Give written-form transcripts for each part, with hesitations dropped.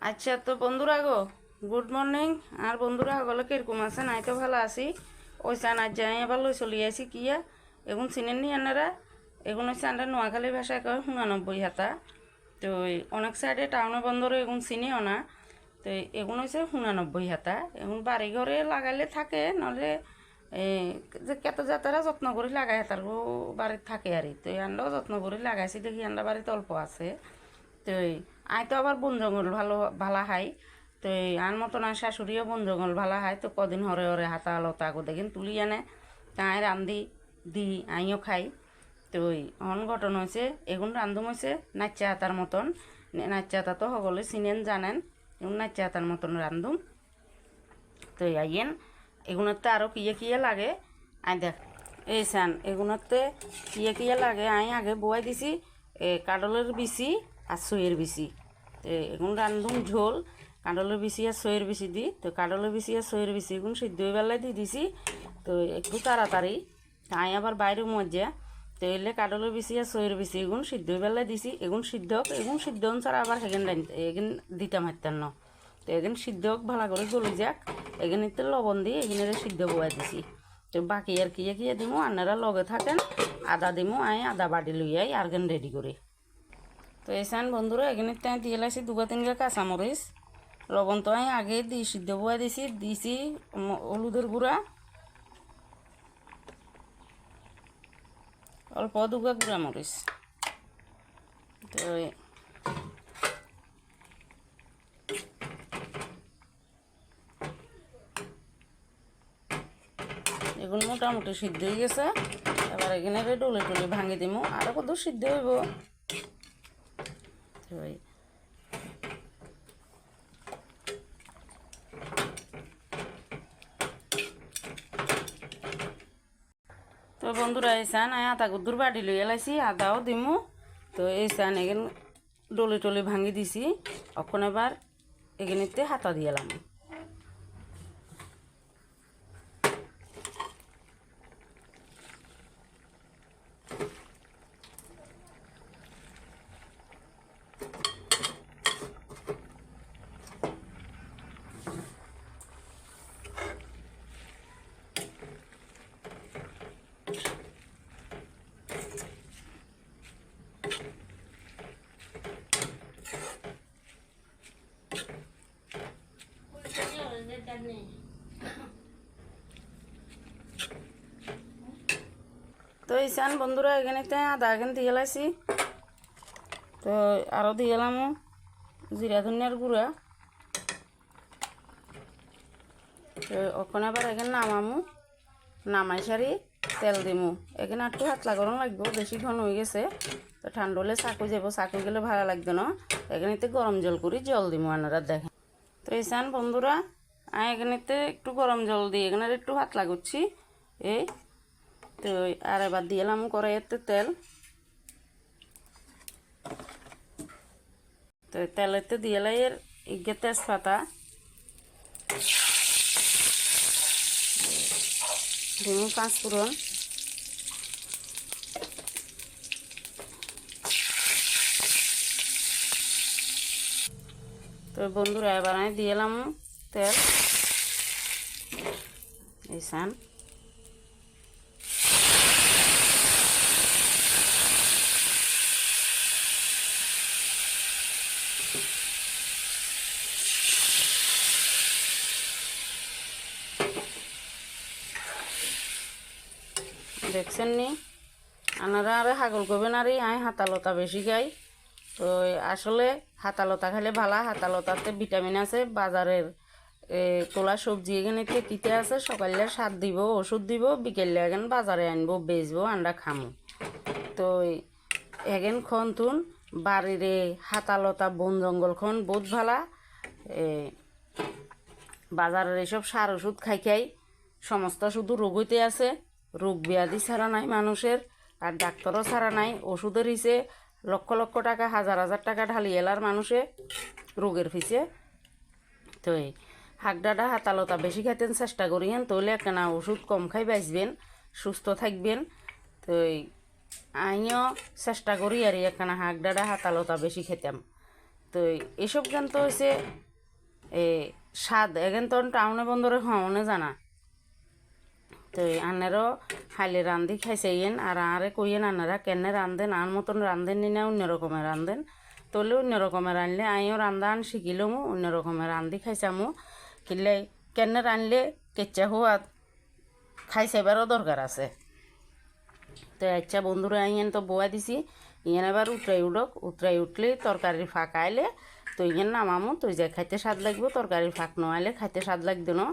আচ্ছা তো বন্ধুরা গো, গুড মর্নিং। আর বন্ধুরা সকলে কিরকম আছেন? আই তো ভালো আছি। ওই চান আজ যাই আবার লই চলি আছি কিয়া এগুন চিনেন নি আপনারা? এগুন হচ্ছে আমরা নোয়াখালী ভাষায় কয় 89 হাতা। তো অনেক সাইডে টাউনে বন্দরে এগুন চিনিও না। তো এগুন হচ্ছে 89 হাতা। এগুন বাড়ি ঘরে লাগাইলে থাকে, নহলে যে কেত জাতারা যত্ন করে লাগাই হাতার বাড়িতে থাকে আর তো আন্ডাও যত্ন করে লাগাইছি দেখি আন্ডা বাড়িতে অল্প আছে। তো আই তো আবার বন জঙ্গল ভালা হাই। তো আন মতন আর শাশুড়িও বন জঙ্গল ভালা হাই। তো কদিন হরে হরে হাতা লতা আগো দেখেন তুলি আনে তাই রান্ধি দি আইও খাই। তো অন ঘটন হয়েছে এগুন রান্ধুম হয়েছে নাচ্চা হাতার মতন। নাচ্চা হাতা তো সকলে চিনেন জানেন। এগুন নাচ্চা হাতার মতন রান্ধুম। তো আইয়েন এগুলোতে আরও কিয়ে কিয়ে লাগে আই দেখ এই চান এগুলোতে কিয়ে কিয়ে লাগে আই আগে বয়াই দিছি কাডলের বিচি আর সইয়ের বিচি। তো এগুন রান্ধুম ঝোল কাডলের বিচি আর সইয়ের বিচি দি। তো কাডলের বিচি আর সইয়ের বিচি এগুন সিদ্ধ হয়ে বেলায় দিয়ে দিছি। তো একটু তাড়াতাড়ি আই আবার বাইরে মজা। তো এলে কাডলের বিচি আর সইয়ের বিচি এগুন সিদ্ধ হয়ে বেলায় দিছি। এগুন সিদ্ধ হোক এগুন সিদ্ধ অনুসার আবার সেখানে এগুন দিতাম হারতাম না। তো এখানে সিদ্ধ হোক ভালো করে গলে যাক। এখানে লবণ দিয়ে এখানে সিদ্ধ বয়া দিছি। তো বাকি আর কিয়ে কিয়ে দিমু আপনারা লগে থাকেন। আদা দিমু আই আদা বাটি লই আই আর গেন রেডি করে। তো এসান বন্ধুরা এখানে তাই দিয়ে লাইছি 2-3 কাঁচামরিচ। লবণ তো আমি আগে দিই সিদ্ধ বয়া দিছি হলুদের গুঁড়া অল্প 2 গুঁড়া মরিচ। তো এগুলো মোটামুটি সিদ্ধ হয়ে গেছে। এবার এখানে ডলে টলে ভাঙি দিমু আরও কত সিদ্ধ হইব। তো বন্ধুরা এই চান আমি আদা গুদ্দুর বাটি লই এলাইছি আদাও দিমু। তো এই চান এখানে ডলে টলে ভাঙি দিছি। এখন এবার এখানেতে হাতা দিয়ে এলাম। তো এই চান বন্ধুরা এখানেতে আদা এখানে দিয়ে লাইছি। তো আরও দিয়ে এলাম জিরা ধনিয়ার গুঁড়া। তো ওখানে আবার এখানে নামামু নামাই সারি তেল দিমু। এখানে একটু হাতলা গরম লাগবে, বেশি ঘন হয়ে গেছে। তো ঠান্ডা হলে চাকু যাব, চাকু গেলে ভালো লাগবে না। এখানেতে গরম জল করি জল দিমু আপনারা দেখেন। তো এই চান বন্ধুরা আমি এখানেতে একটু গরম জল দিই এখানে একটু হাতলা করছি এই। তো আর এবার দিয়ে এলাম কড়াইতে তেল। তো তেলেতে দিয়ে এলাই এর ইগে তেজপাতা দিমু 5 ফোড়ন। তো বন্ধুরা এবার আমি দিয়ে এলাম তেল এই সান। দেখছেন নি আপনারা আর হাগল করবেন আর আই হাতালতা বেশি খাই। তো আসলে হাতালতা খেলে ভালো, হাতালতাতে ভিটামিন আছে। বাজারের তোলা সবজি এখানে কেটিতে আছে, সকালে সার দিব ওষুধ দিব, বিকেলে এখন বাজারে আনবো বেচবো আমরা খামো। তো এগেন খন তুন বাড়িরে হাতালতা বন জঙ্গল খন বহুত ভালা। বাজারের এসব সার ওষুধ খাই খাই সমস্ত শুধু রোগ হইতে আছে। রোগ ব্যাধি ছাড়া নাই মানুষের, আর ডাক্তারও ছাড়া নাই। ওষুধের হিসে লক্ষ লক্ষ টাকা হাজার হাজার টাকা ঢালি এলার মানুষে রোগের ফিসে। তো হাগডাডা হাতালতা বেশি খাইতেন চেষ্টা করিয়েন, তাহলে একখানা ওষুধ কম খাই বাঁচবেন, সুস্থ থাকবেন। তো আমিও চেষ্টা করি আর একখানা হাগডাডা হাতালতা বেশি খেতাম। তো এসব জ্ঞান তো হয়েছে স্বাদ এখান তো টাউনে বন্দরে খাওয়ানো জানা তো আনারও খাইলে রান্ধি খাইছে ইয়েন আর আরে কইয়েন আনারা কেনে রান্ধেন আর মতন রান্ধেন নি না অন্য রকমের রান্ধেন তোলে অন্য রকমের রানলে আমিও রান্ধান শিখিলামও অন্য রকমের রান্ধি খাইছামো কিনলে কেনে রানলে কেচ্চা হওয়া খাইছেবারও দরকার আছে তো আচ্ছা বন্ধুরা আইয়েন তো বোয়া দিছি ইয়েন এবার উতরাই উঠলে তরকারির ফাঁক আইলে তো ইয়েন নামামো তো যে খাইতে স্বাদ লাগবো তরকারির ফাঁক নয়ালে খাইতে স্বাদ লাগবে না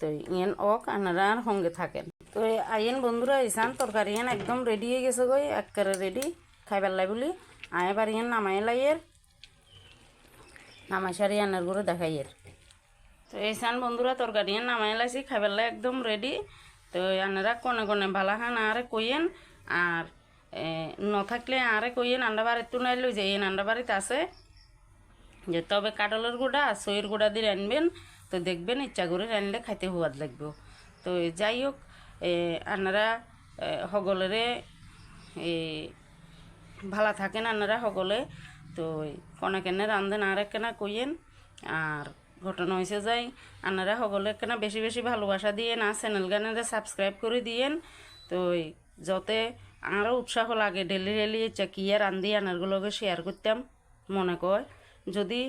তো ইয়েন আপনারা আর সঙ্গে থাকেন তো আইয়েন বন্ধুরা ইসান তরকারি ইয়েন একদম রেডি হয়ে গেছে গই একেবারে রেডি খাইবার লাই বলি আয় এবার ইয়েন নামাই লাইয়ের নামাই সারি আনার করে দেখাইয়ের তো ইসান বন্ধুরা তরকারি ইয়েন নামাই লাইছি খাইবার লাই একদম রেডি তো আনারা কোনে কোনে ভালা খান আরে কইয়েন আর ন থাকলে আরে কইয়েন আন্ডা বাড়ির তো নাই লই যাইয়েন আন্ডা বাড়িতে আছে যে তবে কাটলের গুঁড়া সইয়ের গুঁড়া দিয়ে রানবেন তো দেখবেন ইচ্ছা করে রানলে খাইতে হওয়াদ লাগবে তো যাই হোক আপনারা সকলেরে ভালো থাকেন আপনারা সকলে তো কোনে কেনে রান্ধেন আর একখানা কইয়েন আর ঘটনা হয়েছে যাই আপনারা সকলে একখানা বেশি বেশি ভালোবাসা দিয়েন আর চ্যানেল গানেরা সাবস্ক্রাইব করে দিয়েন তো যাতে আরও উৎসাহ লাগে ডেলি ডেলি কিয়া রান্ধি আনারগুলোকে শেয়ার করতাম মনে কয় যদি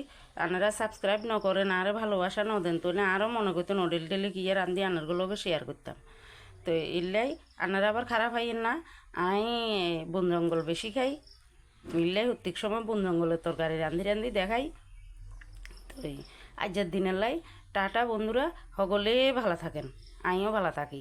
আপনারা সাবস্ক্রাইব ন করেন আরও ভালোবাসা ন দেন তো আরও মনে করতেন ডেলি ডেলি কিয়া রান্ধি আনারগুলোকে শেয়ার করতাম তো ইল্লাই আপনারা আবার খারাপ হইয়েন না আমি বন জঙ্গল বেশি খাই ইল্লাই প্রত্যেক সময় বন জঙ্গলের তরকারি রান্ধি রান্ধি দেখাই তো আজকের দিনের লাই টাটা বন্ধুরা সকলে ভালো থাকেন আমিও ভালো থাকি।